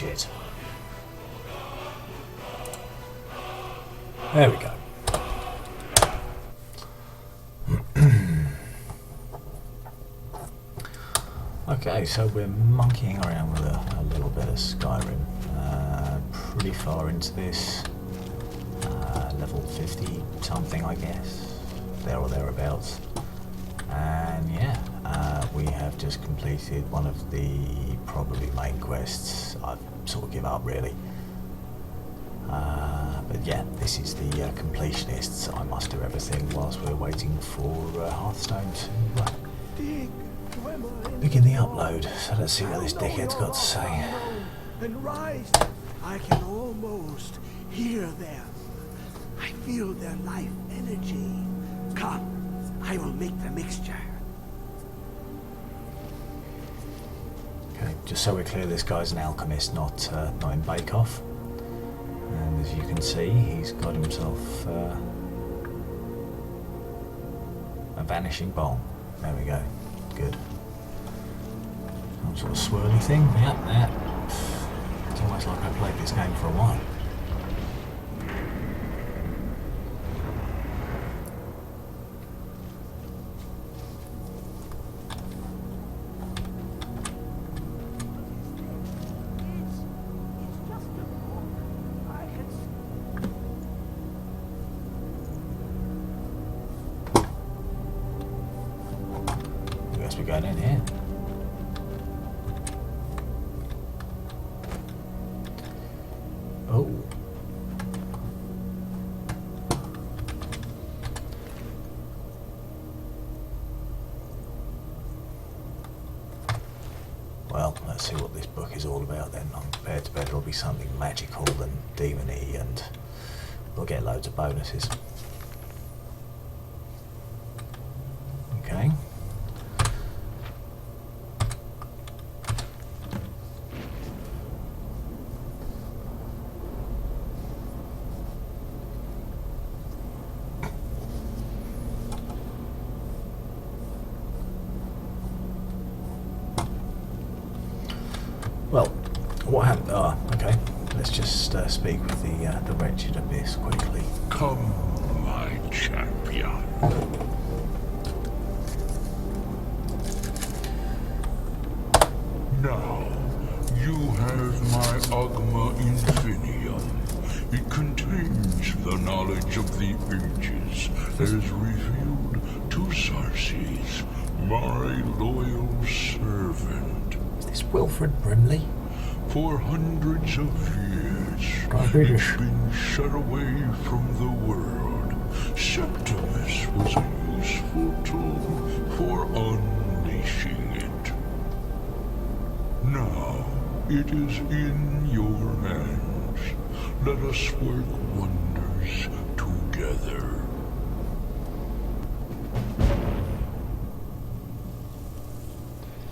shit. There we go. Okay, so we're monkeying around with a little bit of Skyrim. Pretty far into this. Level 50 something, I guess. There or thereabouts. And yeah, we have just completed one of the probably main quests. I've sort of give up really. But yeah, this is the completionists. I must do everything whilst we're waiting for Hearthstone to begin the upload. So let's see what this dickhead's got to say. And rise, I can almost hear them. I feel their life energy. Come, I will make the mixture. Okay, just so we're clear, this guy's an alchemist, not in Bake Off. And as you can see, he's got himself a vanishing bomb. There we go. Good. Some sort of swirly thing. Yep, that. It's almost like I played this game for a while. We got in here. Oh. Well, let's see what this book is all about then. I'm prepared to bet it'll be something magical and demon-y, and we'll get loads of bonuses. Okay. Well, what happened? Ah, okay. Let's just speak with the wretched abyss quickly. Come, my champion. Now, you have my Agma Infinium. It contains the knowledge of the ages as revealed to Sarces, my loyal servant. Is this Wilfred Brimley? For hundreds of years, it's been shut away from the world. Septimus was a useful tool for unleashing it. Now, it is in your hands. Let us work wonders together.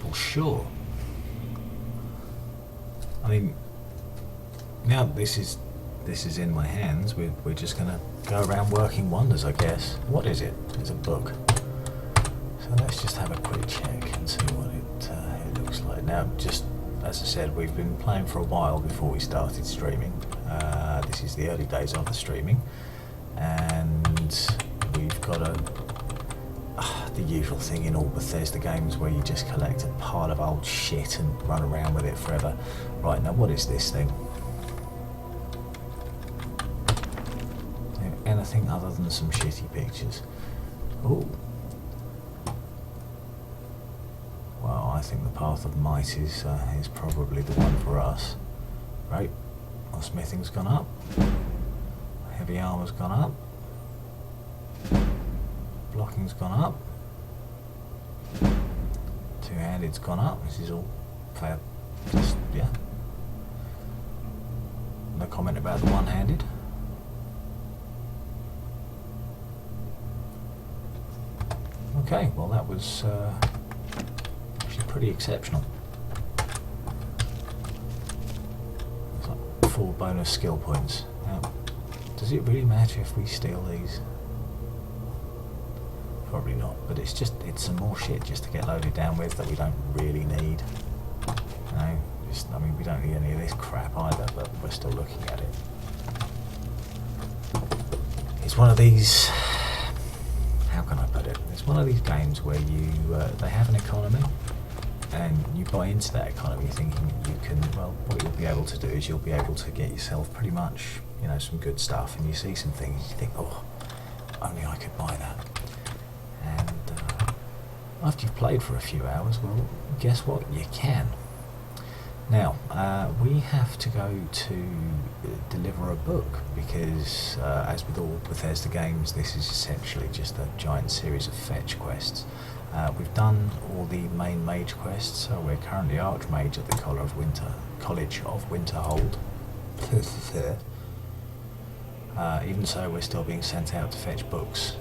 Well, sure. I mean, now this is in my hands. We're just gonna go around working wonders, I guess. What is it? It's a book. So let's just have a quick check and see what it looks like. Now, just as I said, we've been playing for a while before we started streaming. This is the early days of the streaming, and we've got the usual thing in all Bethesda games where you just collect a pile of old shit and run around with it forever. Right, now what is this thing? Anything other than some shitty pictures? Ooh. Well, I think the Path of Might is probably the one for us. Right, our smithing's gone up. Heavy armor's gone up. Blocking's gone up. Two-handed's gone up. This is all fair. Just, yeah. No comment about the one-handed. Okay, well that was actually pretty exceptional. It's like 4 bonus skill points. Now, does it really matter if we steal these? Probably not, but it's some more shit just to get loaded down with that we don't really need. You know, I mean, we don't need any of this crap either, but we're still looking at it. It's one of these, how can I put it? It's one of these games where they have an economy, and you buy into that economy thinking you can, well, what you'll be able to do is you'll be able to get yourself pretty much, some good stuff, and you see some things, you think, oh, only I could buy that. And after you've played for a few hours, well, guess what? You can. Now, we have to go to deliver a book because, as with all Bethesda games, this is essentially just a giant series of fetch quests. We've done all the main mage quests, so we're currently Archmage at the College of Winterhold. Even so, we're still being sent out to fetch books,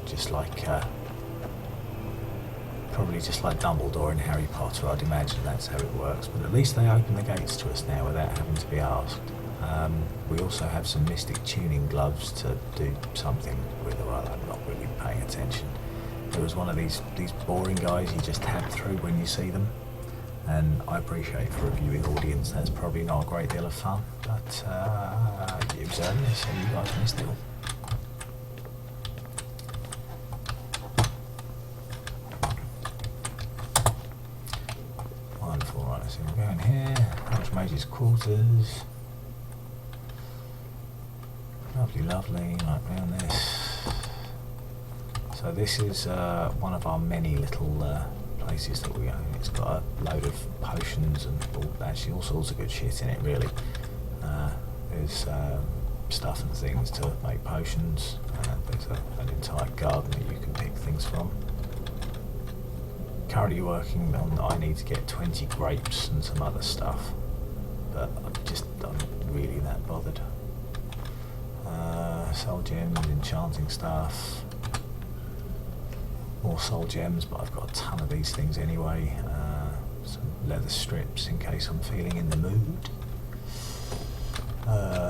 probably just like Dumbledore and Harry Potter. I'd imagine that's how it works, but at least they open the gates to us now without having to be asked. We also have some mystic tuning gloves to do something with, or I'm not really paying attention. There was one of these boring guys you just tab through when you see them, and I appreciate for a viewing audience that's probably not a great deal of fun, but it was earlier, so you guys missed it all. Wonderful, right, so we're going here, Archmage's quarters. Lovely, lovely, right round this. So this is one of our many little places that we go. It's got a load of potions and actually all sorts of good shit in it, really. There's stuff and things to make potions. There's an entire garden that you can pick things from. Currently working on, I need to get 20 grapes and some other stuff, but I'm not really that bothered. Soul gems, enchanting stuff. More soul gems, but I've got a ton of these things anyway. Some leather strips in case I'm feeling in the mood.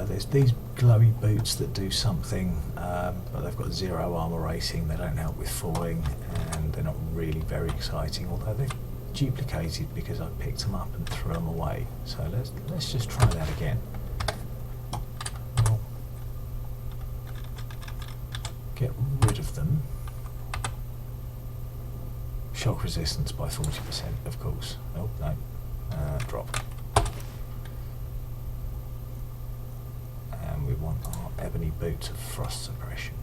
There's these glowy boots that do something, but they've got 0 armor rating. They don't help with falling, and they're not really very exciting, although they're duplicated because I picked them up and threw them away. So let's just try that again. Get rid of them. Shock resistance by 40%, of course. Oh, no. Drop. And we want our ebony boots of frost suppression.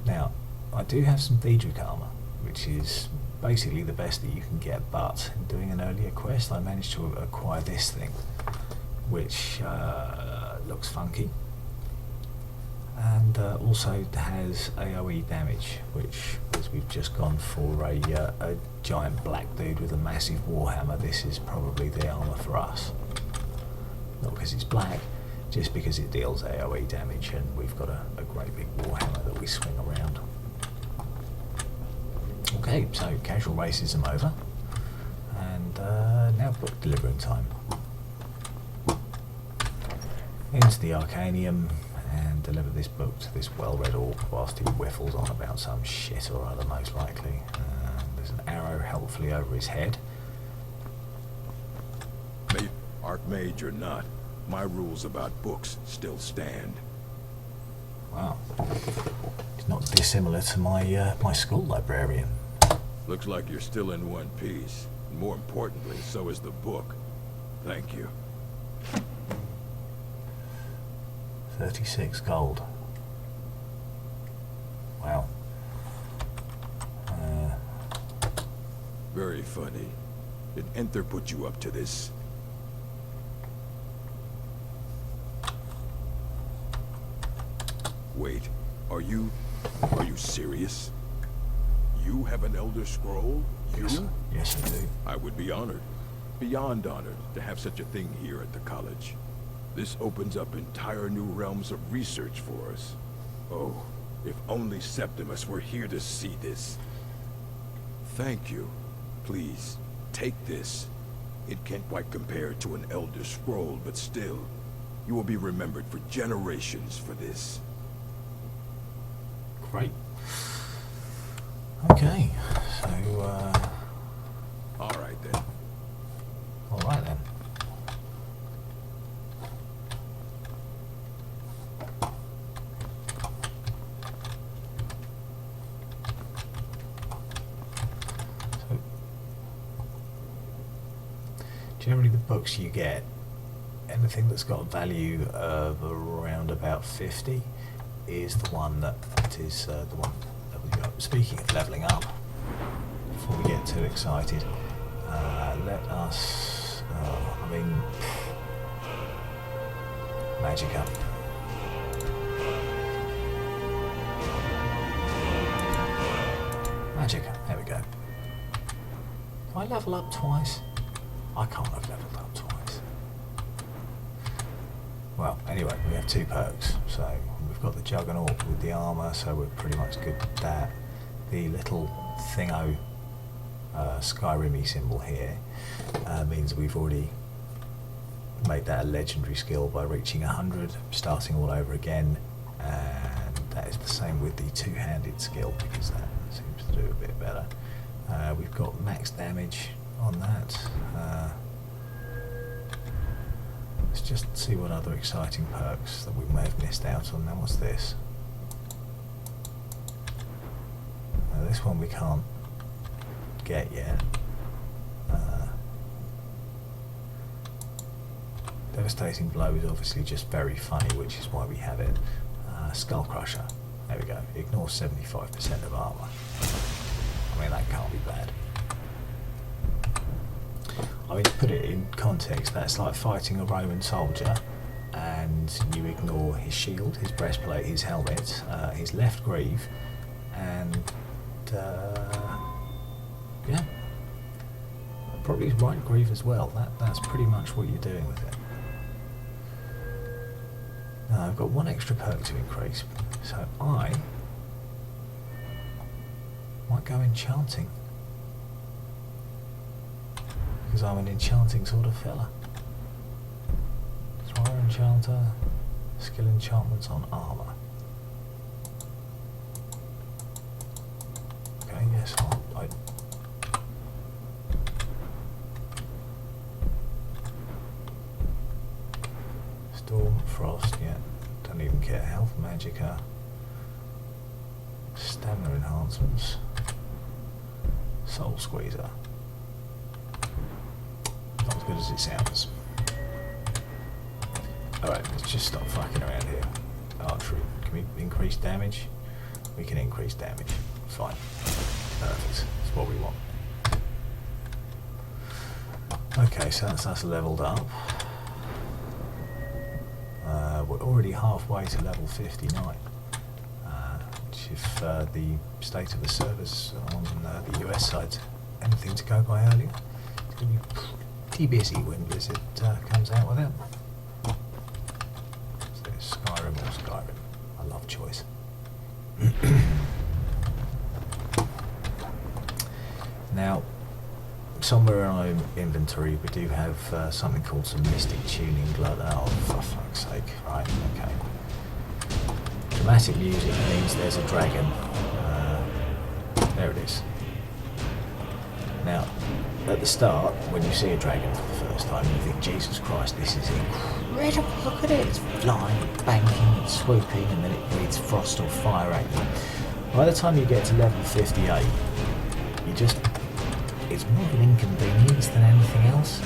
Now, I do have some Daedric armor, which is basically the best that you can get, but in doing an earlier quest, I managed to acquire this thing, which looks funky. And also has AoE damage, which, as we've just gone for a giant black dude with a massive warhammer, this is probably the armour for us. Not because it's black, just because it deals AoE damage, and we've got a great big warhammer that we swing around. Okay, so casual racism over, and now book delivering time. Into the Arcanium, and deliver this book to this well-read orc whilst he whiffles on about some shit or other, most likely. There's an arrow helpfully over his head. Archmage or not, my rules about books still stand. Wow. It's not dissimilar to my school librarian. Looks like you're still in one piece. More importantly, so is the book. Thank you. 36 gold. Wow. Very funny. Did Enter put you up to this? Wait, are you serious? You have an Elder Scroll? You? Yes, I do. I would be honored. Beyond honored to have such a thing here at the college. This opens up entire new realms of research for us. Oh, if only Septimus were here to see this. Thank you. Please, take this. It can't quite compare to an Elder Scroll, but still, you will be remembered for generations for this. Great. Okay, so, All right then. alright then. generally the books you get, anything that's got a value of around about 50 is the one that is the one that we got. Speaking of levelling up, before we get too excited, let us, I mean, Magicka. Magicka, there we go. Do I level up twice? I can't have leveled up twice. Well, anyway, we have 2 perks. So we've got the Juggernaut with the armour, so we're pretty much good with that. The little thingo Skyrim-y symbol here means we've already made that a legendary skill by reaching 100, starting all over again, and that is the same with the two-handed skill because that seems to do a bit better. We've got max damage on that. Let's just see what other exciting perks that we may have missed out on. Now what's this? This one we can't get yet. Devastating Blow is obviously just very funny, which is why we have it. Skull Crusher, there we go, ignores 75% of armour. I mean, that can't be bad. I mean, to put it in context, that's like fighting a Roman soldier and you ignore his shield, his breastplate, his helmet, his left greave, and yeah, probably his right greave as well. That's pretty much what you're doing with it. Now I've got 1 extra perk to increase, so I might go enchanting, because I'm an enchanting sort of fella. Thrower enchanter, skill enchantments on armour. Okay, yes, I Storm, Frost, yeah, don't even care. Health, Magicka, Stamina enhancements, Soul Squeezer. Not as good as it sounds. Alright, let's just stop fucking around here. Archery, can we increase damage? We can increase damage, fine. Perfect, that's what we want. Okay, so that's us leveled up. We're already halfway to level 59, which if the state of the service on the US side anything to go by earlier, it's going to be pretty busy when Blizzard comes out with it. So Skyrim or Skyrim, I love choice. Now, somewhere in our inventory we do have something called some Mystic Tuning Blood. Oh, for fuck's sake. Right, okay. Dramatic music means there's a dragon. There it is. Now, at the start, when you see a dragon for the first time, you think, Jesus Christ, this is incredible. Look at it. It's flying, banking, it's swooping, and then it breathes frost or fire at you. By the time you get to level 58, you just... it's more of an inconvenience than anything else.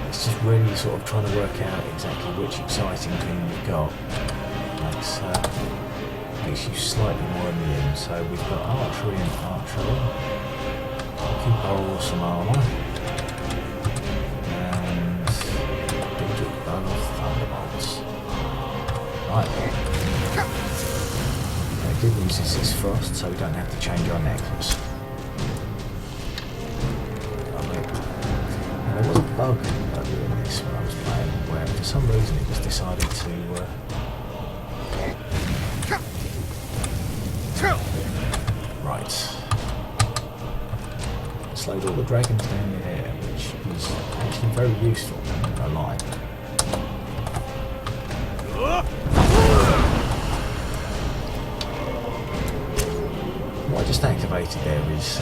It's just really sort of trying to work out exactly which exciting thing you've got. That's makes you slightly more immune. So we've got archery and archery. Keep our awesome armour. And Digital Bow of Thunderbolts. Right. The good news is it's frost, so we don't have to change our necklace. There was a bug earlier in this when I was playing, where for some reason it just decided to right. Slowed all the dragons down the air, which was actually very useful, I'm not gonna lie. What I just activated there is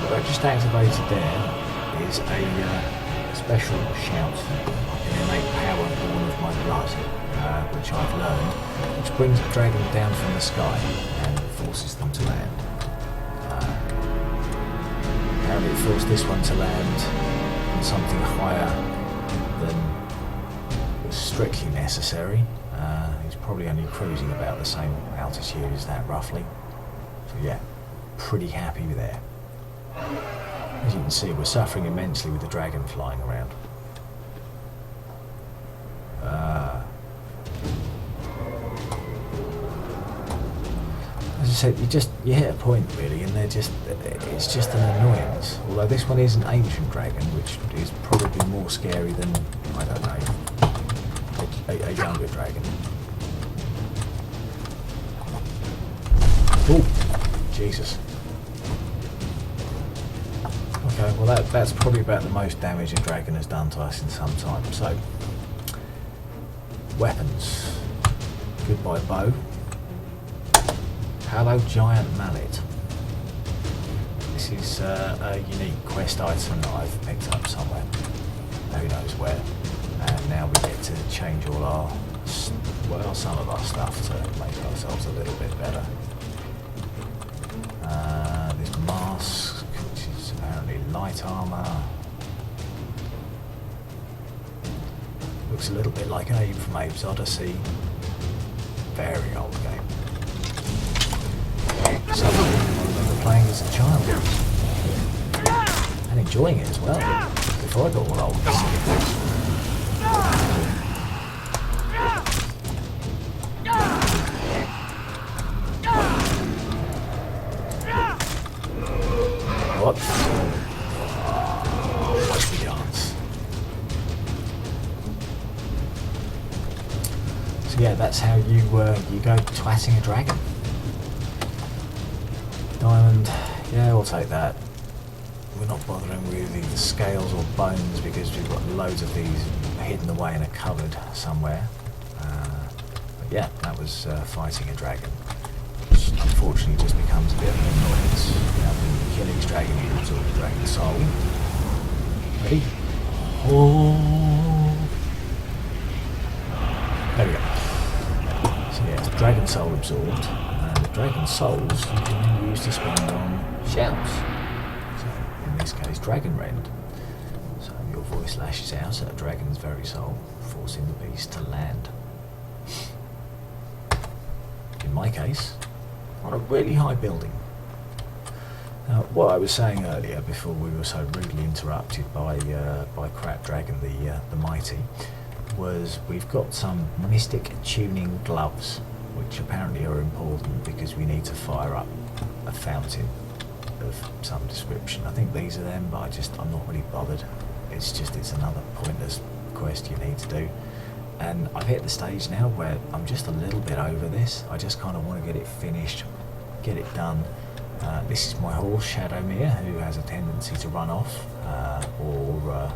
what I just activated there is a special shout, an innate power born of my blood, which I've learned, which brings a dragon down from the sky and forces them to land. Apparently it forced this one to land on something higher than was strictly necessary. He's probably only cruising about the same altitude as that, roughly. So yeah, pretty happy with there. As you can see, we're suffering immensely with the dragon flying around. As I said, you hit a point really, and it's just an annoyance. Although this one is an ancient dragon, which is probably more scary than, I don't know, a younger dragon. Oh, Jesus. Okay, well that's probably about the most damage a dragon has done to us in some time. So, weapons. Goodbye bow. Hello giant mallet. This is a unique quest item that I've picked up somewhere. Who knows where. And now we get to change all our, well, some of our stuff to make ourselves a little bit better. This mask, which is apparently light armour. Looks a little bit like Abe from Abe's Odyssey. Very old game. Something I remember playing as a child. And enjoying it as well. Before I got all old. What? Watch me dance. So yeah, that's how you go twatting a dragon. Diamond, yeah, we'll take that. We're not bothering with either scales or bones because we've got loads of these hidden away in a cupboard somewhere. But yeah, that was fighting a dragon. Unfortunately just becomes a bit of an annoyance. When you kill each dragon, you absorb the dragon's soul. Ready? Oh. There we go. So yeah, dragon soul absorbed, and the dragon souls you can then use to spend on shouts. So in this case, dragon rend. So your voice lashes out at a dragon's very soul, forcing the beast to land. In my case, on a really high building. Now, what I was saying earlier, before we were so rudely interrupted by Crap Dragon the Mighty, was we've got some mystic tuning gloves, which apparently are important because we need to fire up a fountain of some description. I think these are them, but I'm not really bothered. It's another pointless quest you need to do. And I've hit the stage now where I'm just a little bit over this. I just kind of want to get it finished, get it done. This is my horse, Shadowmere, who has a tendency to run off or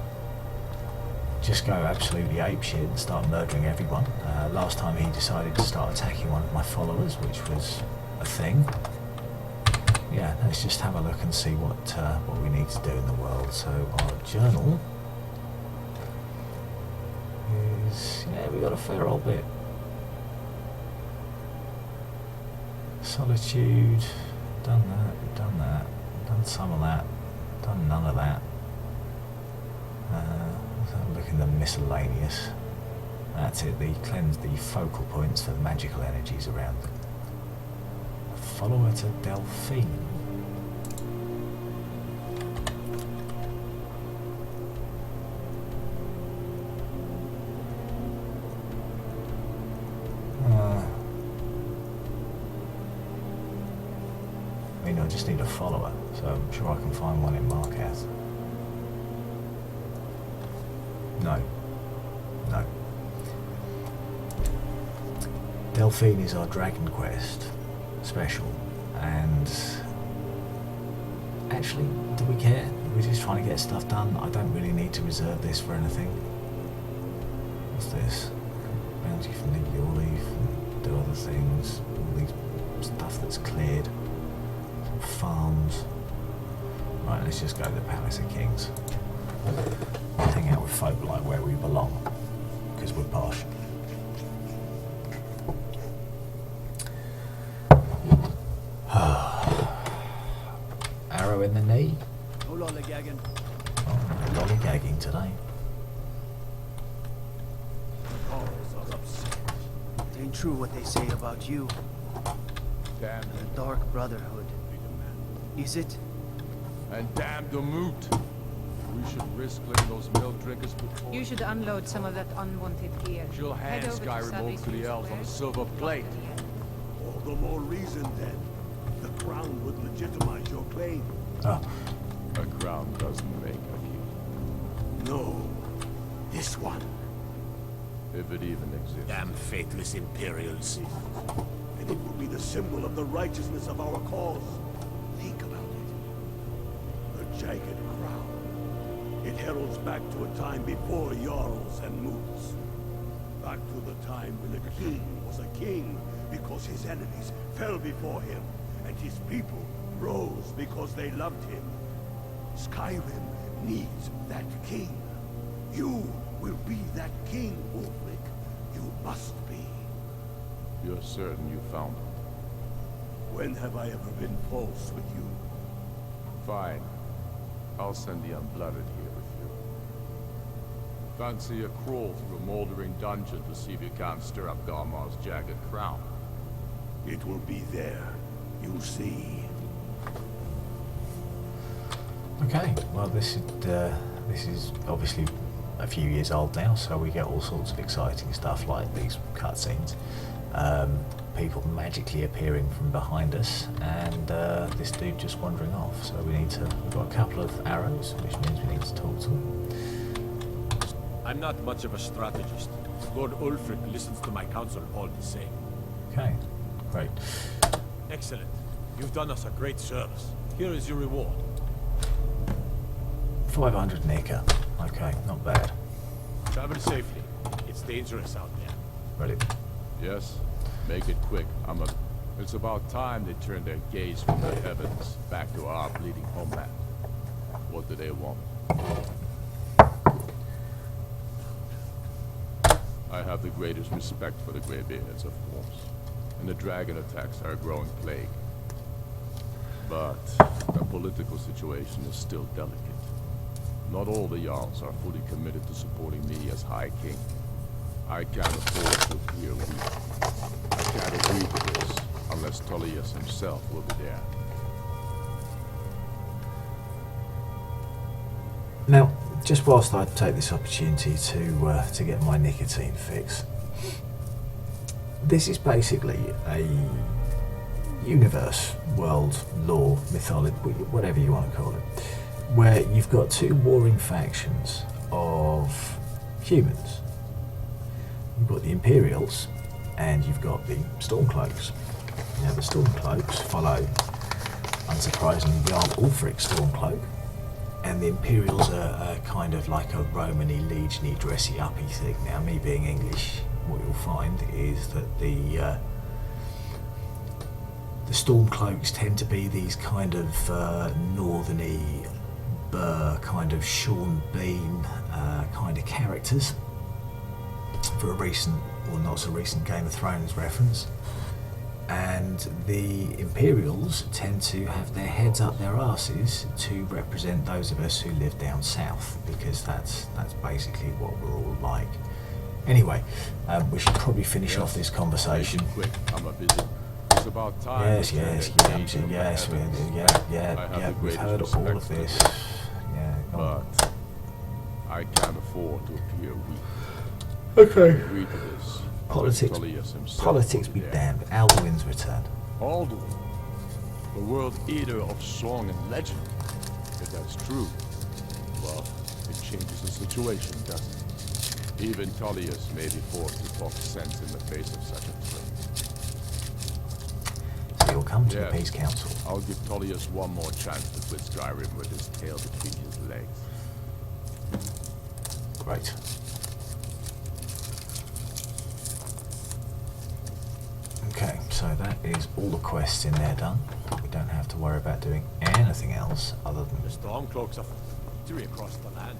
just go absolutely apeshit and start murdering everyone. Last time he decided to start attacking one of my followers, which was a thing. Yeah, let's just have a look and see what we need to do in the world. So our journal is, yeah, we got a fair old bit. Solitude, done that, done some of that, done none of that. Let's have a look in the miscellaneous. That's it, cleanse the focal points for the magical energies around them. Follow her to Delphine. I just need a follower, so I'm sure I can find one in Marquez. No. Delphine is our Dragon Quest special, and actually, do we care? We're just trying to get stuff done. I don't really need to reserve this for anything. What's this? Bounty from the Your Leaf, do other things, all these stuff that's cleared. Farms. Right, let's just go to the Palace of Kings. hang out with folk like where we belong, because we're posh. Arrow in the knee. No lollygagging. Oh, no lollygagging today. It ain't true what they say about you. Damn The Dark Brotherhood. Is it? and damn the moot. We should risk letting those milk drinkers before. You should unload some of that unwanted gear. She'll Head hand over to Skyrim over to the elves on a silver plate. All the more reason then. The crown would legitimize your claim. Oh, A crown doesn't make a king, No. This one. if it even exists. Damn faithless Imperials. And it will be the symbol of the righteousness of our cause. Think about it. The jagged crown. It heralds back to a time before Jarls and Moots. Back to the time when a king was a king because his enemies fell before him, and his people rose because they loved him. Skyrim needs that king. You will be that king, Ulfric. You must be. You're certain you found it? When have I ever been false with you? Fine. I'll send the Unblooded here with you. Fancy a crawl through a moldering dungeon to see if you can't stir up Garmar's jagged crown. It will be there. You'll see. okay. Well, this is obviously a few years old now, so we get all sorts of exciting stuff like these cutscenes. People magically appearing from behind us, and this dude just wandering off. So we've got a couple of arrows, which means we need to talk to him. I'm not much of a strategist. Lord Ulfric listens to my counsel all the same. Okay, great. Excellent. You've done us a great service. Here is your reward. 500 Nika. Okay, not bad. Travel safely. It's dangerous out there. Brilliant. Yes? Make it quick. It's about time they turned their gaze from the heavens back to our bleeding homeland. What do they want? I have the greatest respect for the Greybeards, of course, and the dragon attacks are a growing plague. But the political situation is still delicate. Not all the Jarls are fully committed to supporting me as High King. I can't afford to appear weak. I can't agree to this unless Tullius himself will be there. Now, just whilst I take this opportunity to get my nicotine fix, this is basically a universe, world, lore, mythology, whatever you want to call it, where you've got two warring factions of humans. You've got the Imperials and you've got the Stormcloaks. Now the Stormcloaks follow, unsurprisingly, Jarl Ulfric's Stormcloak, and the Imperials are kind of like a Romany, Legiony, dressy-uppy thing. Now, me being English, what you'll find is that the Stormcloaks tend to be these kind of northerny, kind of Sean Bean kind of characters, for a recent or not so recent Game of Thrones reference. And the Imperials tend to have their heads up their arses to represent those of us who live down south, because that's basically what we're all like. Anyway, we should probably finish off this conversation. Quick, I'm a busy. It's about time. Yes, we've heard all of this. Yeah, go on. But I can't afford to appear weak. Okay. Agree to this. Politics be damned. Alduin's return. Alduin, the world eater of song and legend. If that's true, well, it changes the situation, doesn't it? Even Tullius may be forced to talk sense in the face of such a threat. So you'll come to Yes. the Peace Council. I'll give Tullius one more chance to quit Skyrim with his tail between his legs. Great. Okay, so that is all the quests in there done. We don't have to worry about doing anything else other than... The Stormcloaks are victory across the land.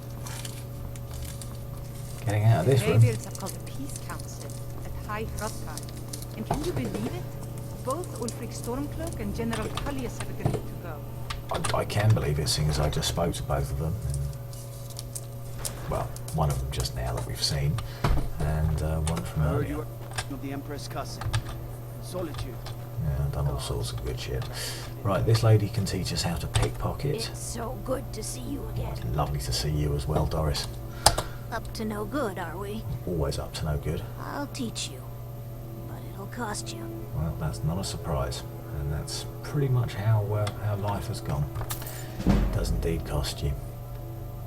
Getting out of this room. Greybeards have called a peace council at High Hrothgar. And can you believe it? Both Ulfric Stormcloak and General Tullius have agreed to go. I can believe it, seeing as I just spoke to both of them. Well, one of them just now that we've seen, and one from Heard earlier. you are of the Empress cousin. Solitude. Yeah, I've done all sorts of good shit. Right, this lady can teach us how to pickpocket. It's so good to see you again. Lovely to see you as well, Doris. Up to no good, are we? Always up to no good. I'll teach you, but it'll cost you. Well, that's not a surprise, and that's pretty much how life has gone. It does indeed cost you.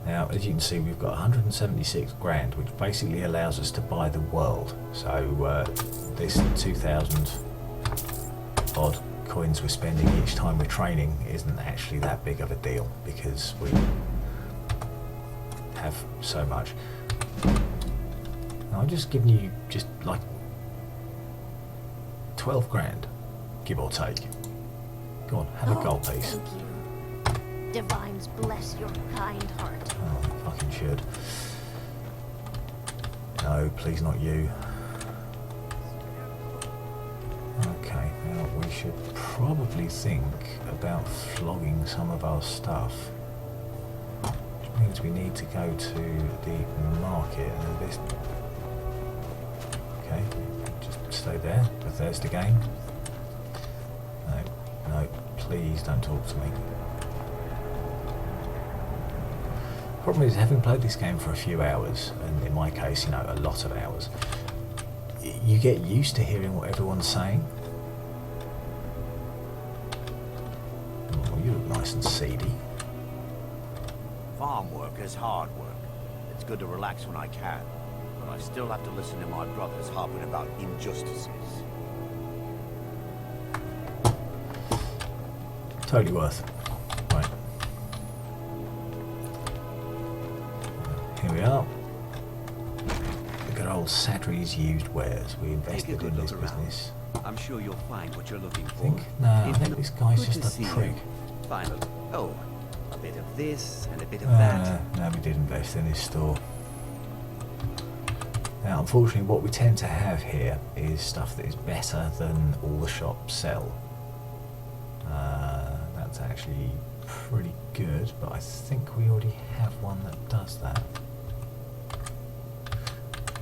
Now, as you can see, we've got 176 grand, which basically allows us to buy the world. So this 2,000 odd coins we're spending each time we're training isn't actually that big of a deal, because we have so much. Now, I'm just giving you just like 12 grand, give or take. Go on, have a gold piece. Thank you. Divines bless your kind heart. Oh, fucking should. No, please not you. Okay, now we should probably think about flogging some of our stuff. Which means we need to go to the market and this... Okay, just stay there. But there's the game. No, please don't talk to me. Problem is, having played this game for a few hours, and in my case, you know, a lot of hours, you get used to hearing what everyone's saying. Oh, you look nice and seedy. Farm work is hard work. It's good to relax when I can, but I still have to listen to my brothers harping about injustices. Totally worth. Right. Here we are. Look at old Sadri's used wares. We invested in this business. I'm sure you'll find what you're looking for. I think this guy's Good to just see a you. prick. Finally. Oh, a bit of this and a bit of that. No, we did invest in his store. Now, unfortunately, what we tend to have here is stuff that is better than all the shops sell. That's actually pretty good, but I think we already have one that does that.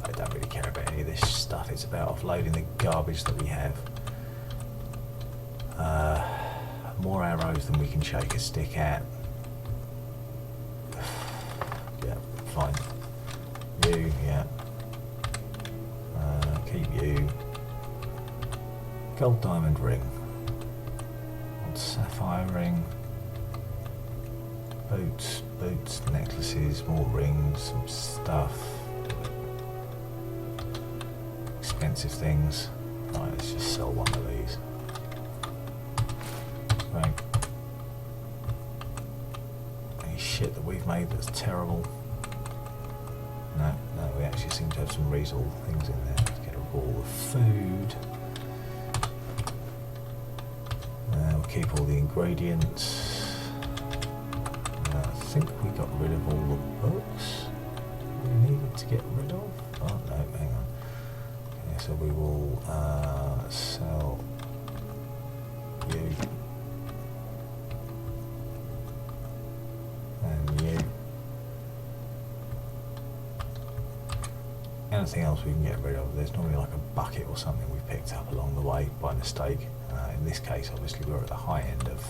I don't really care about any of this stuff. It's about offloading the garbage that we have. More arrows than we can shake a stick at. Yeah, fine. You, yeah. Keep you. Gold diamond ring. Old sapphire ring. Boots, necklaces, more rings, some stuff. Expensive things. Right, let's just sell one of these. Right. Any shit that we've made that's terrible? No, we actually seem to have some reasonable things in there. Let's get a ball of food. We'll keep all the ingredients. I think we got rid of all the books we needed to get rid of. Oh no, hang on. Okay, so we will sell you and you. Anything else we can get rid of? There's normally like a bucket or something we picked up along the way by mistake. In this case, obviously, we're at the high end of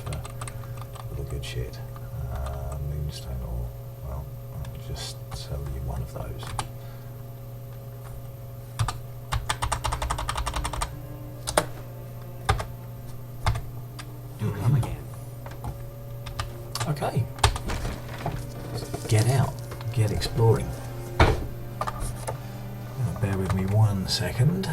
all the good shit. Moonstone ore. Well, I'll just sell you one of those. Do come again. Okay. Get out. Get exploring. Bear with me 1 second.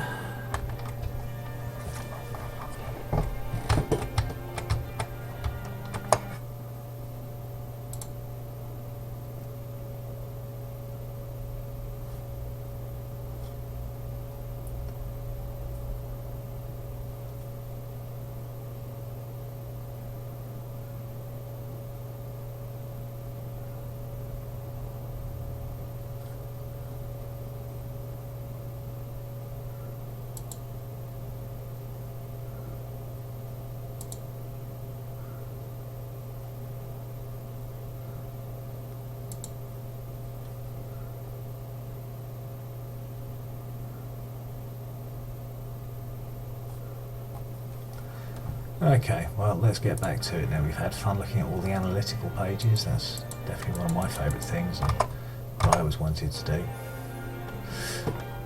Okay, well, let's get back to it now. We've had fun looking at all the analytical pages. That's definitely one of my favourite things and what I always wanted to do.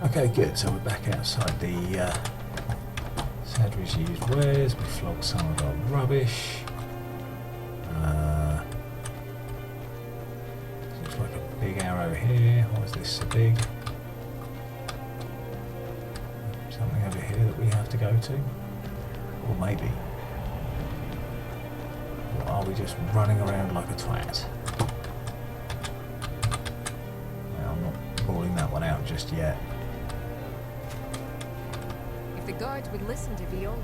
Okay, good. So we're back outside the Sadri's used wares. We flogged some of our rubbish. Looks like a big arrow here. Why is this so big? Something over here that we have to go to? Or maybe. Or are we just running around like a twat? Well, I'm not ruling that one out just yet. If the guards would listen to Viola,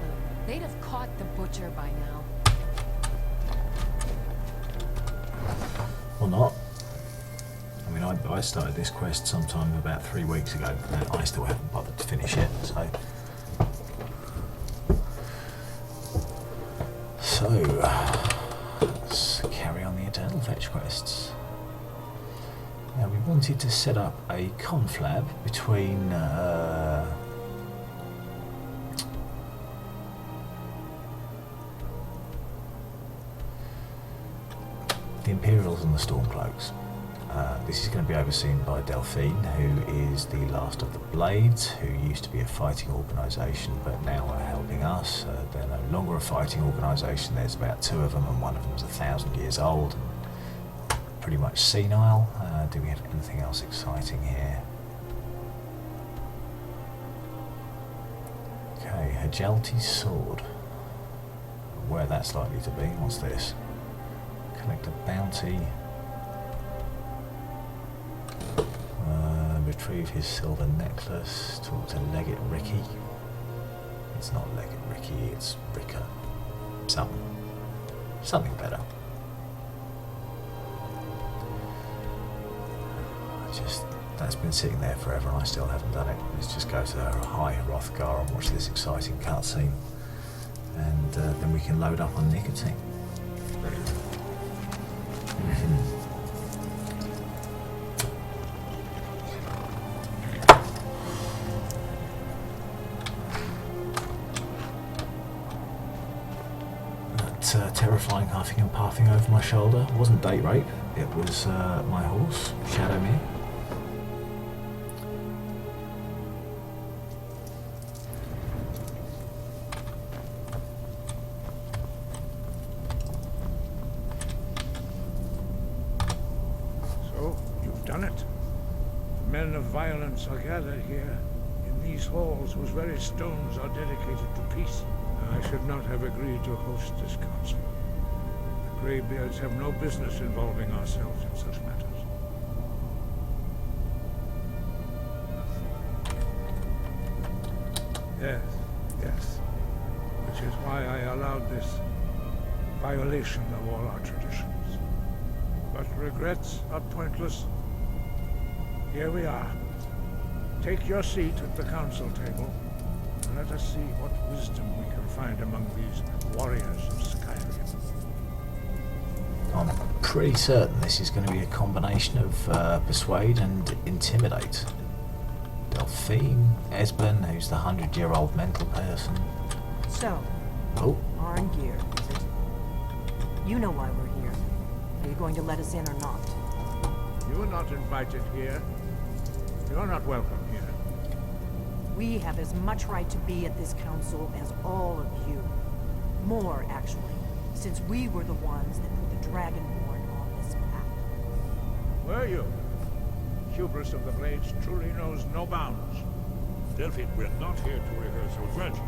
they'd have caught the butcher by now. Or not. I mean, I started this quest sometime about 3 weeks ago, and I still haven't bothered to finish it, so... let's carry on the Eternal Fetch quests. Now, we wanted to set up a conflab between... the Imperials and the Stormcloaks. This is going to be overseen by Delphine, who is the last of the Blades, who used to be a fighting organisation but now are helping us. They're no longer a fighting organisation. There's about 2 of them, and one of them's 1,000 years old and pretty much senile. Do we have anything else exciting here? Okay, Hajalti's sword. Where that's likely to be. What's this? Collect a bounty. Retrieve his silver necklace. Talk to Legate Ricky. It's not Legate Ricky, it's Ricker. Something better. That's been sitting there forever and I still haven't done it. Let's just go to High Hrothgar and watch this exciting cutscene. And then we can load up on nicotine. Terrifying huffing and puffing over my shoulder. It wasn't date rape, it was my horse, Shadowmere. So, you've done it. Men of violence are gathered here, in these halls whose very stones are dedicated to peace. I should not have agreed to host this council. The Greybeards have no business involving ourselves in such matters. Yes. Which is why I allowed this violation of all our traditions. But regrets are pointless. Here we are. Take your seat at the council table. Let us see what wisdom we can find among these warriors of Skyrim. I'm pretty certain this is going to be a combination of Persuade and Intimidate. Delphine, Esben, who's the 100-year-old mental person. So, are in gear, is it? You know why we're here. Are you going to let us in or not? You are not invited here. You are not welcome here. We have as much right to be at this council as all of you. More, actually, since we were the ones that put the Dragonborn on this path. Were you? Hubris of the Blades truly knows no bounds. Delphine, we're not here to rehearse our grudges.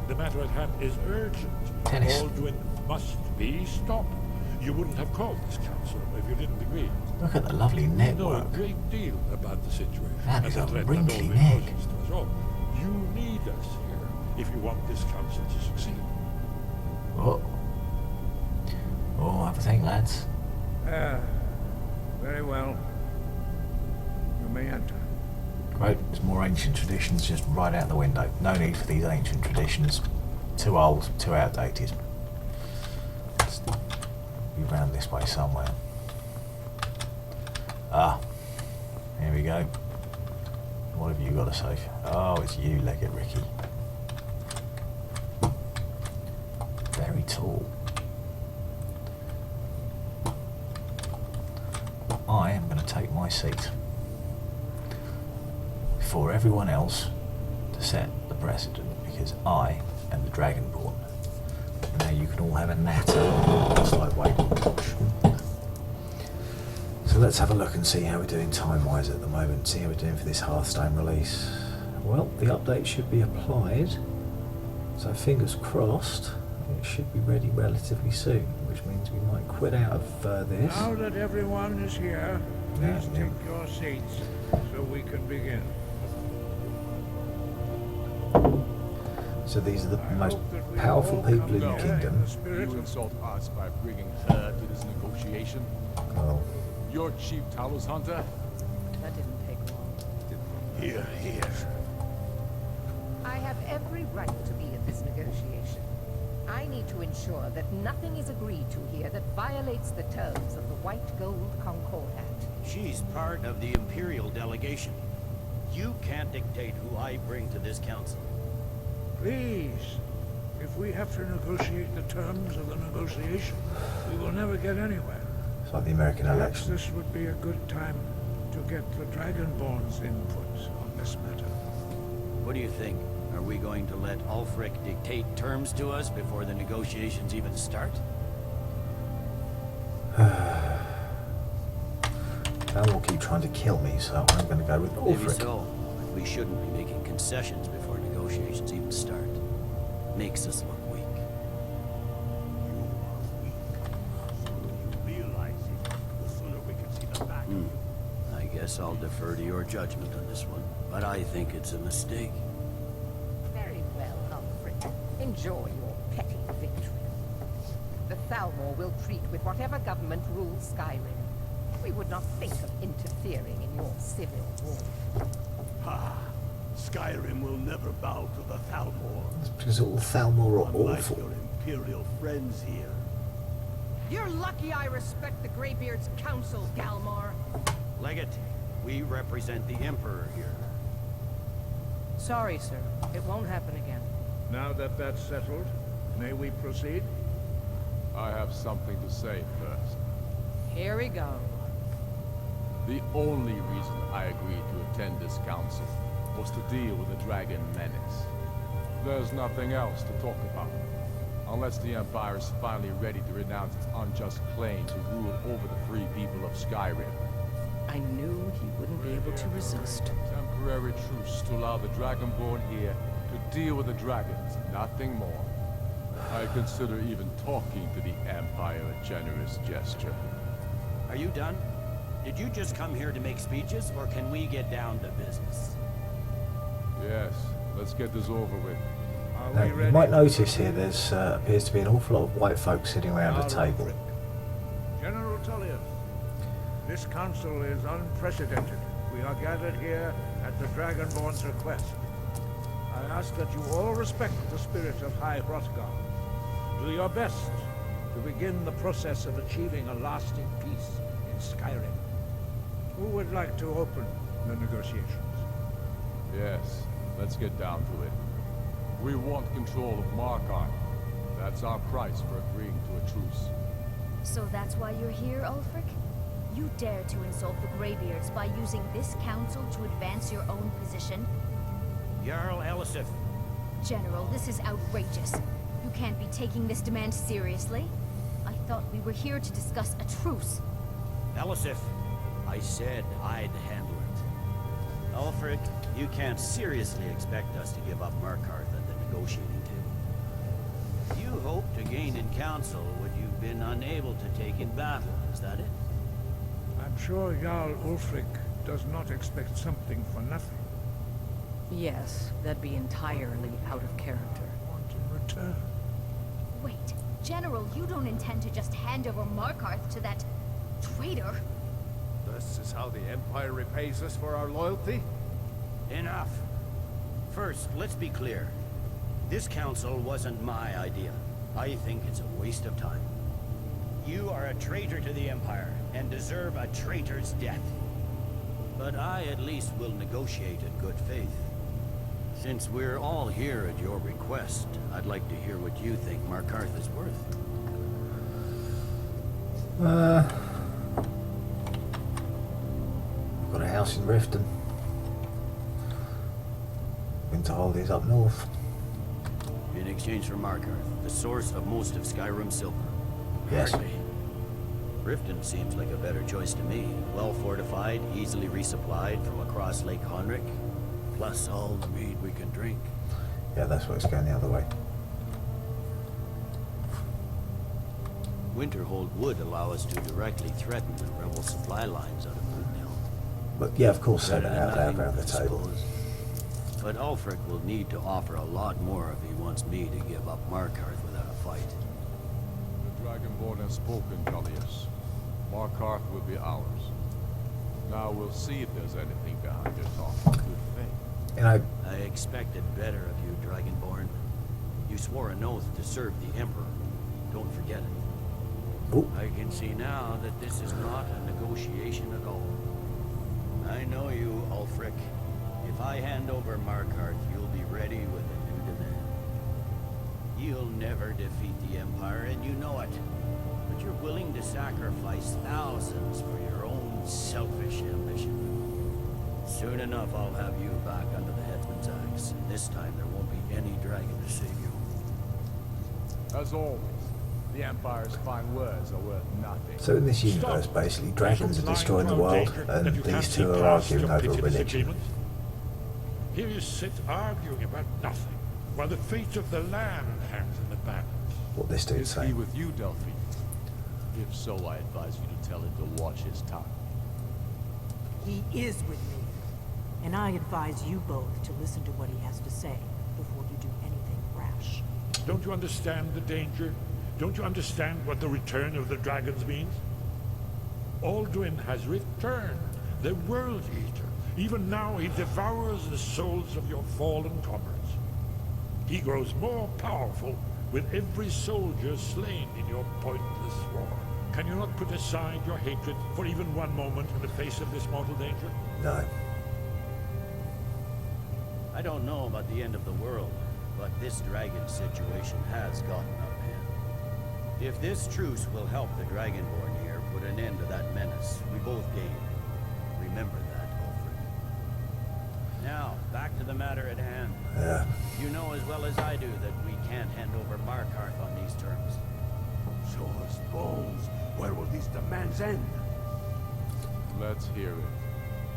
The matter at hand is urgent. Tennis. Alduin must be stopped. You wouldn't have called this council if you didn't agree. Look at the lovely You know network. a great deal about the situation. That is a threat wrinkly Alduin neck. poses to us all. You need us here if you want this council to succeed. Oh, have a think, lads. Very well. You may enter. Great, there's more ancient traditions just right out the window. No need for these ancient traditions. Too old, too outdated. Let's be round this way somewhere. Ah, here we go. What have you got to say? Oh, it's you, Legate Ricky. very tall. I am going to take my seat before everyone else to set the precedent, because I am the Dragonborn. Now you can all have a natter. It's like waiting. So let's have a look and see how we're doing time-wise at the moment. See how we're doing for this Hearthstone release. Well, the update should be applied, so fingers crossed it should be ready relatively soon, which means we might quit out of this. Now that everyone is here, please take your seats so we can begin. So these are the most powerful people in the kingdom. You insult us by bringing her to this negotiation? Well, Your chief Talos hunter? That didn't take long. Here, here. I have every right to be at this negotiation. I need to ensure that nothing is agreed to here that violates the terms of the White Gold Concordat. She's part of the Imperial delegation. You can't dictate who I bring to this council. Please, if we have to negotiate the terms of the negotiation, we will never get anywhere. it's like the American Perhaps election. this would be a good time to get the Dragonborn's input on this matter. What do you think? Are we going to let Ulfric dictate terms to us before the negotiations even start? Val will keep trying to kill me, so I'm going to go with Maybe Ulfric. so. But we shouldn't be making concessions before negotiations even start. Makes us look weak. You are weak. The sooner you realize it, the sooner we can see the back of you. I guess I'll defer to your judgment on this one, but I think it's a mistake. Very well, Ulfric. Enjoy your petty victory. The Thalmor will treat with whatever government rules Skyrim. We would not think of interfering in your civil war. Ha! Skyrim will never bow to the Thalmor. It's because all Thalmor are Unlike awful. your Imperial friends here. You're lucky I respect the Greybeard's counsel, Galmar. Legate, we represent the Emperor here. Sorry, sir. It won't happen again. Now that that's settled, may we proceed? I have something to say first. Here we go. The only reason I agreed to attend this council was to deal with the dragon menace. There's nothing else to talk about. Unless the Empire is finally ready to renounce its unjust claim to rule over the free people of Skyrim. I knew he wouldn't be able to resist. Temporary truce to allow the Dragonborn here to deal with the dragons, nothing more. I consider even talking to the Empire a generous gesture. Are you done? Did you just come here to make speeches, or can we get down to business? Yes, let's get this over with. Are Now, we you ready? might notice here there's appears to be an awful lot of white folks sitting around a table. General Tullius, this council is unprecedented. We are gathered here at the Dragonborn's request. I ask that you all respect the spirit of High Hrothgar. Do your best to begin the process of achieving a lasting peace in Skyrim. Who would like to open the negotiations? Yes, let's get down to it. We want control of Markarth. That's our price for agreeing to a truce. So that's why you're here, Ulfric? You dare to insult the Greybeards by using this council to advance your own position? Jarl Elisif. General, this is outrageous. You can't be taking this demand seriously. I thought we were here to discuss a truce. Elisif, I said I'd handle it. Ulfric, you can't seriously expect us to give up Markarth at the negotiating table. You hoped to gain in council what you've been unable to take in battle, is that it? I'm sure Jarl Ulfric does not expect something for nothing. Yes, that'd be entirely out of character. Want in return? Wait, General, you don't intend to just hand over Markarth to that traitor? This is how the Empire repays us for our loyalty? Enough. First, let's be clear. This council wasn't my idea. I think it's a waste of time. You are a traitor to the Empire, and deserve a traitor's death. But I at least will negotiate in good faith. Since we're all here at your request, I'd like to hear what you think Markarth is worth. I've got a house in Riften. Winterhold is up north. In exchange for Markarth, the source of most of Skyrim's silver. Yes. Hardly. Riften seems like a better choice to me. Well fortified, easily resupplied from across Lake Honrick, plus all the mead we can drink. Yeah, that's why it's going the other way. Winterhold would allow us to directly threaten the rebel supply lines out of Moonhill. But yeah, of course, say Better that than out loud nothing, around the I table. suppose. But Ulfric will need to offer a lot more if he wants me to give up Markarth without a fight. The Dragonborn has spoken, Tullius. Markarth will be ours. Now we'll see if there's anything behind your talk of good faith. You know, I expected better of you, Dragonborn. You swore an oath to serve the Emperor. Don't forget it. ooh, I can see now that this is not a negotiation at all. I know you, Ulfric. If I hand over Markarth, you'll be ready with a new demand. You'll never defeat the Empire, and you know it. But you're willing to sacrifice thousands for your own selfish ambition. Soon enough, I'll have you back under the headsman's axe, and this time there won't be any dragon to save you. As always, the Empire's fine words are worth nothing. so in this universe, basically, dragons are destroying the world, and these two are arguing over religion. Here you sit arguing about nothing, while the fate of the land hangs in the balance. What this dude's Is he saying. with you, Delphi? If so, I advise you to tell him to watch his tongue. He is with me. And I advise you both to listen to what he has to say before you do anything rash. Don't you understand the danger? Don't you understand what the return of the dragons means? Alduin has returned, the World Eater. Even now he devours the souls of your fallen comrades. He grows more powerful with every soldier slain in your pointless war. Can you not put aside your hatred for even one moment in the face of this mortal danger? No. I don't know about the end of the world, but this dragon situation has gotten out of hand. If this truce will help the Dragonborn here put an end to that menace, we both gain. Remember that, Ulfric. Now, back to the matter at hand. Yeah. You know as well as I do that we can't hand over Markarth on these terms. Show us bones. Where will these demands end? Let's hear it.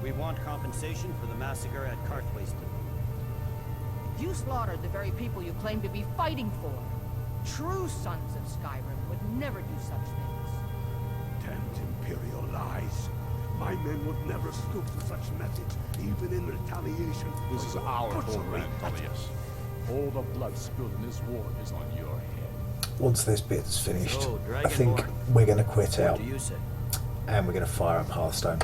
We want compensation for the massacre at Karthwasten. You slaughtered the very people you claim to be fighting for. True sons of Skyrim would never do such things. Damned Imperial lies. My men would never stoop to such methods, even in retaliation. This is for your our butchery. homeland, Tullius. All the blood spilled in this war is on your head. Once this bit's finished, So, I think Dragonborn, we're going to quit What out, do you say? and we're going to fire up Hearthstone.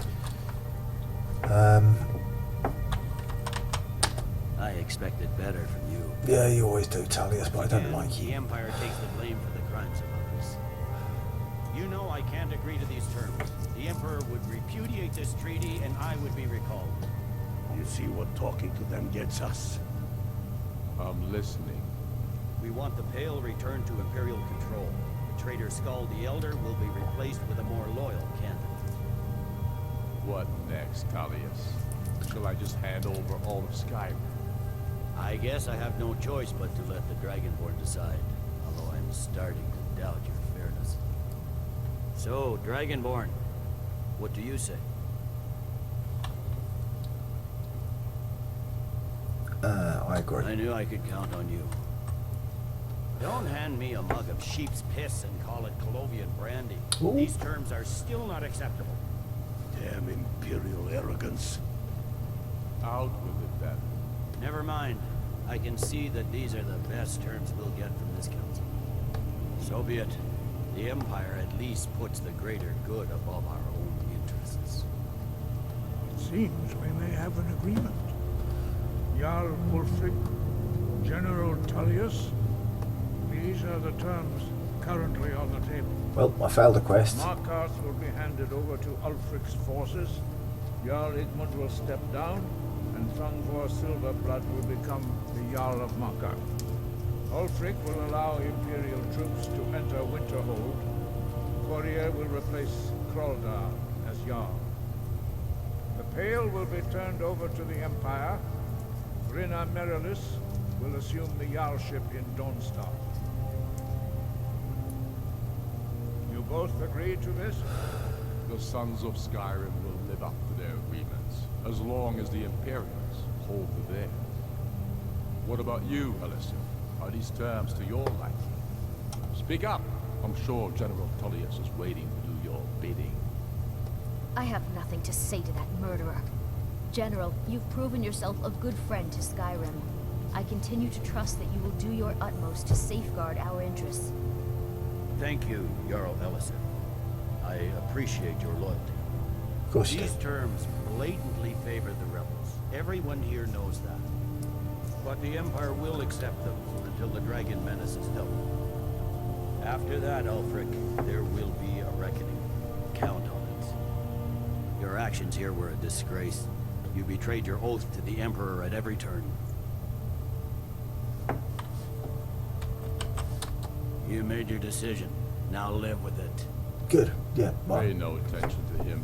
I expected better from you. Yeah, you always do, Tullius, but I don't Again, like The you. Empire takes the blame for the crimes of others. You know I can't agree to these terms. The Emperor would repudiate this treaty, and I would be recalled. You see what talking to them gets us? I'm listening. We want the Pale returned to Imperial control. The traitor Skull the Elder will be replaced with a more loyal candidate. What next, Tullius? Shall I just hand over all of Skyrim? I guess I have no choice but to let the Dragonborn decide, although I'm starting to doubt your fairness. So, Dragonborn, what do you say? I agree. I knew I could count on you. Don't hand me a mug of sheep's piss and call it Colovian brandy. Ooh. These terms are still not acceptable. Damn Imperial arrogance. Out with it, then. Never mind. I can see that these are the best terms we'll get from this council. So be it. The Empire at least puts the greater good above our own interests. It seems we may have an agreement. Jarl Ulfric, General Tullius, these are the terms currently on the table. Well, I failed a quest. Markarth will be handed over to Ulfric's forces. Jarl Igmund will step down, and and Thongvor Silverblood will become the Jarl of Markarth. Ulfric will allow Imperial troops to enter Winterhold. Courier will replace Kraldar as Jarl. The Pale will be turned over to the Empire. Brynna Merrilus will assume the Jarlship in Dawnstar. You both agree to this? The Sons of Skyrim will live up to their agreements, as long as the Imperials hold to theirs. What about you, Alicia? Are these terms to your liking? Speak up! I'm sure General Tullius is waiting to do your bidding. I have nothing to say to that murderer. General, you've proven yourself a good friend to Skyrim. I continue to trust that you will do your utmost to safeguard our interests. Thank you, Jarl Ellison. I appreciate your loyalty. Of course you do. These terms blatantly favor the rebels. Everyone here knows that. But the Empire will accept them until the Dragon Menace is dealt with. After that, Ulfric, there will be a reckoning. Count on it. Your actions here were a disgrace. You betrayed your oath to the Emperor at every turn. You made your decision. Now live with it. Good. Yeah. Well. Pay no attention to him.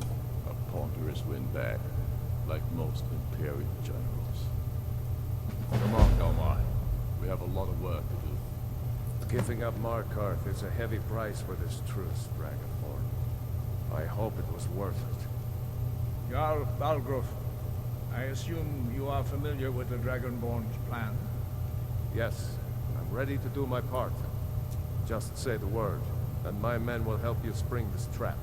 A ponderous windbag, like most Imperial generals. Come on, Galmai. We have a lot of work to do. Giving up Markarth is a heavy price for this truce, Dragonborn. I hope it was worth it. Jarl Balgruf, I assume you are familiar with the Dragonborn's plan? Yes, I'm ready to do my part. Just say the word, and my men will help you spring this trap.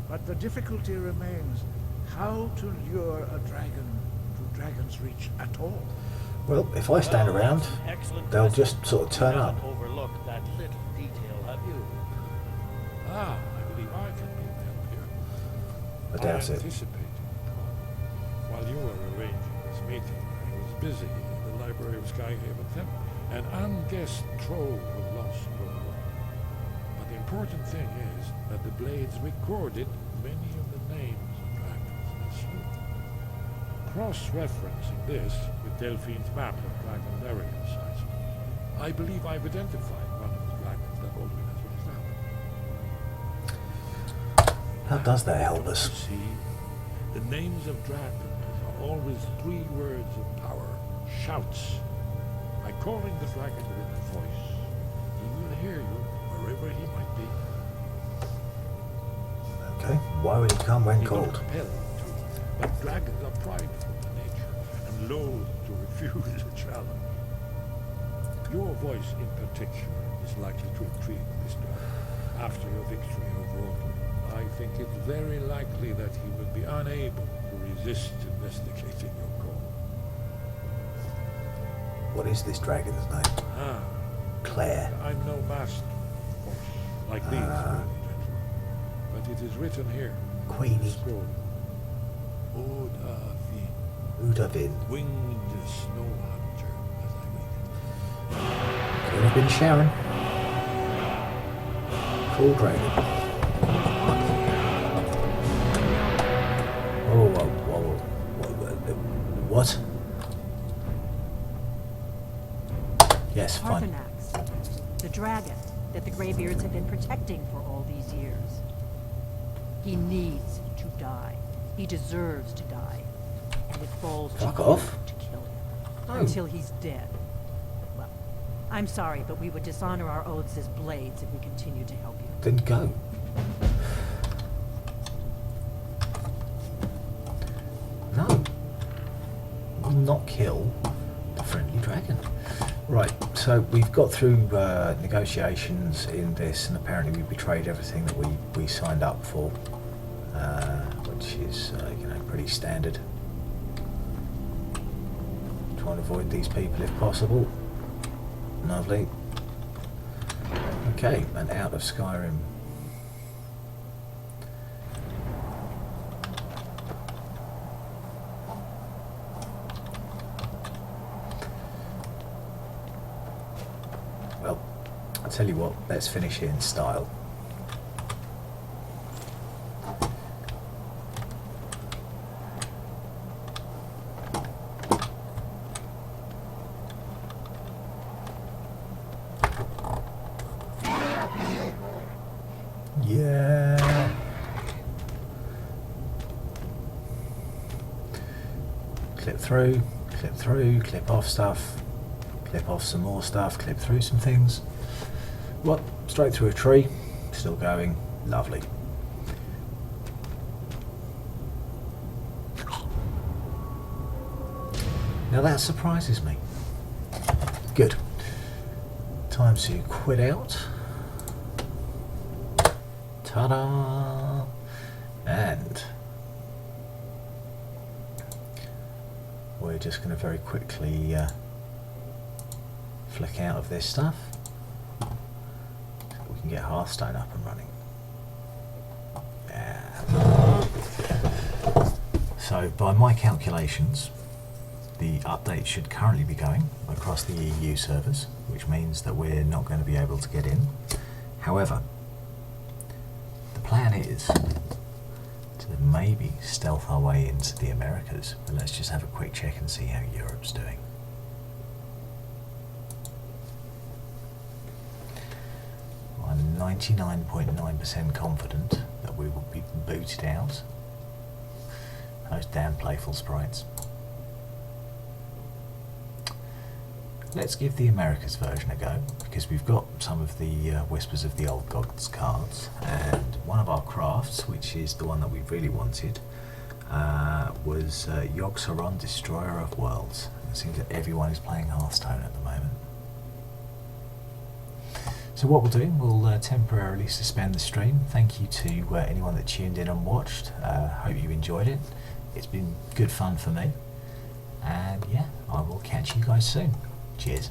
But the difficulty remains how to lure a dragon to Dragon's Reach at all. Well, if I stand around, they'll just sort of turn up. Overlooked that little detail, have you? I believe I can be of help here. I doubt it. Anticipated. While you were arranging this meeting, I was busy in the library of Skyhaven Temple. An unguessed trove of lost lore. But the important thing is that the Blades recorded many of the names of dragons they slew. Cross-referencing this with Delphine's map of dragon burial sites, I believe I've identified one of the dragons that Aldrin has raised up. How does that help us? You see, the names of dragons are always 3 words of power, shouts. By calling the dragon with a voice, he will hear you wherever he might be. Okay, why would he come when called? Compelled to, but dragons are prideful by nature and loath to refuse a challenge. Your voice in particular is likely to intrigue this dragon after your victory over Aldrin. I think it's very likely that he will be unable to resist investigating your call. What is this dragon's name? Claire. I'm no master, of course, like these, gentlemen. But it is written here. Queenie. Scroll. Odavin. Udavin. Winged snow hunter, as I read it. Could have been Sharon. Cool dragon. What? Yes, fine. Parthenax, the dragon that the Greybeards have been protecting for all these years. He needs to die. He deserves to die. And it falls to you to kill him. Until he's dead. Well, I'm sorry, but we would dishonor our oaths as Blades if we continue to help you. Then go. No. Will not kill the friendly dragon. Right, so we've got through negotiations in this, and apparently we betrayed everything that we signed up for, which is pretty standard. Trying to avoid these people if possible. Lovely. Okay, and out of Skyrim. I'll tell you what, let's finish it in style. clip through, clip off stuff, clip off some more stuff, clip through some things. What? Straight through a tree, still going, lovely. Now that surprises me. Good. Time to quit out. Ta-da! And we're just going to very quickly flick out of this stuff. We can get Hearthstone up and running. Yeah. So by my calculations, the update should currently be going across the EU servers, which means that we're not going to be able to get in. However, the plan is to maybe stealth our way into the Americas, but let's just have a quick check and see how Europe's doing. I'm 99.9% confident that we will be booted out. Those damn playful sprites. Let's give the Americas version a go, because we've got some of the Whispers of the Old Gods cards, and one of our crafts, which is the one that we really wanted, was Yogg-Saron, Destroyer of Worlds. It seems that everyone is playing Hearthstone at the moment. So what we'll do, we'll temporarily suspend the stream. Thank you to anyone that tuned in and watched. Hope you enjoyed it. It's been good fun for me. And yeah, I will catch you guys soon. Cheers.